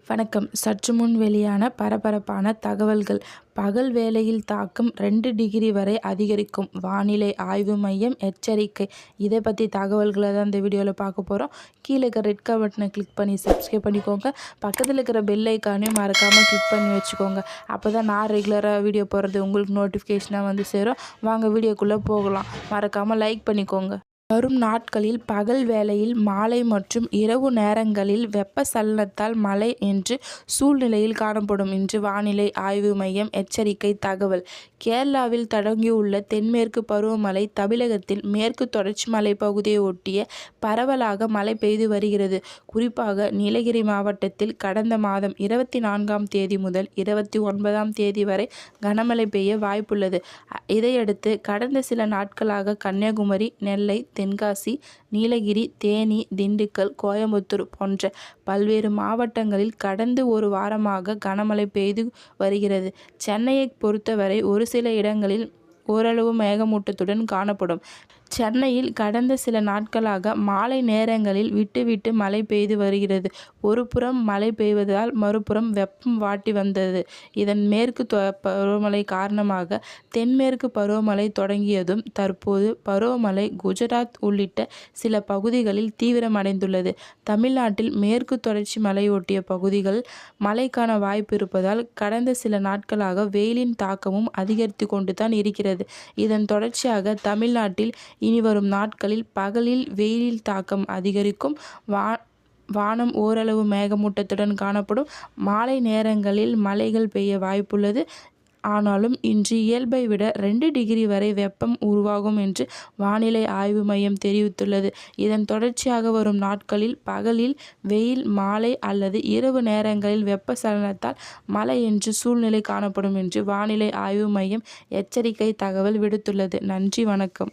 வணக்கம். சற்று முன் வெளியான பரபரப்பான தகவல்கள். பகல் வேளையில் தாக்கம் 2 டிகிரி வரை அதிகரிக்கும், வானிலை ஆய்வு மையம் எச்சரிக்கை. இதை பற்றி தகவல்களை தான் இந்த வீடியோவில் பார்க்க போகிறோம். கீழே இருக்கிற ரெட் கலர் பட்டனை கிளிக் பண்ணி சப்ஸ்கிரைப் பண்ணிக்கோங்க. பக்கத்தில் இருக்கிற பெல் ஐக்கானையும் மறக்காமல் கிளிக் பண்ணி வச்சுக்கோங்க. அப்போ தான் நான் ரெகுலராக வீடியோ போடுறது உங்களுக்கு நோட்டிஃபிகேஷனாக வந்து சேரும். வாங்க வீடியோக்குள்ளே போகலாம். மறக்காமல் லைக் பண்ணிக்கோங்க. வரும் நாட்களில் பகல் வேளையில் மாலை மற்றும் இரவு நேரங்களில் வெப்பச்சலனத்தால் மழை என்று சூழ்நிலையில் காணப்படும் என்று வானிலை ஆய்வு மையம் எச்சரிக்கை. தகவல். கேரளாவில் தொடங்கியுள்ள தென்மேற்கு பருவமழை தமிழகத்தில் மேற்கு தொடர்ச்சி மலை பகுதியை ஒட்டிய பரவலாக மழை பெய்து வருகிறது. குறிப்பாக நீலகிரி மாவட்டத்தில் கடந்த மாதம் 24ஆம் தேதி முதல் 29ஆம் தேதி வரை கனமழை பெய்ய வாய்ப்புள்ளது. இதையடுத்து கடந்த சில நாட்களாக கன்னியாகுமரி, நெல்லை, தென்காசி, நீலகிரி, தேனி, திண்டுக்கல், கோயம்புத்தூர் போன்ற பல்வேறு மாவட்டங்களில் கடந்த ஒரு வாரமாக கனமழை பெய்து வருகிறது. சென்னையை பொறுத்தவரை ஒரு சில இடங்களில் ஓரளவு மேகமூட்டத்துடன் காணப்படும். சென்னையில் கடந்த சில நாட்களாக மாலை நேரங்களில் விட்டு மழை பெய்து வருகிறது. ஒரு புறம் மழை பெய்வதால் மறுபுறம் வெப்பம் வாட்டி வந்தது. இதன் மேற்கு பருவமழை காரணமாக தென்மேற்கு பருவமழை தொடங்கியதும் தற்போது பருவமழை குஜராத் உள்ளிட்ட சில பகுதிகளில் தீவிரமடைந்துள்ளது. தமிழ்நாட்டில் மேற்கு தொடர்ச்சி மலையொட்டிய பகுதிகள் மழைக்கான வாய்ப்பு இருப்பதால் கடந்த சில நாட்களாக வெயிலின் தாக்கமும் அதிகரித்து கொண்டுதான் இருக்கிறது. இதன் தொடர்ச்சியாக தமிழ்நாட்டில் இனிவரும் நாட்களில் பகலில் வெயிலின் தாக்கம் அதிகரிக்கும். வானம் ஓரளவு மேகமூட்டத்துடன் காணப்படும். மாலை நேரங்களில் மழைகள் பெய்ய வாய்ப்புள்ளது. ஆனாலும் இன்று இயல்பை விட 2 டிகிரி வரை வெப்பம் உருவாகும் என்று வானிலை ஆய்வு மையம் தெரிவித்துள்ளது. இதன் தொடர்ச்சியாக வரும் நாட்களில் பகலில் வெயில், மாலை அல்லது இரவு நேரங்களில் வெப்பச்சலனத்தால் மழை என்று சூழ்நிலை காணப்படும் என்று வானிலை ஆய்வு மையம் எச்சரிக்கை தகவல் விடுத்துள்ளது. நன்றி, வணக்கம்.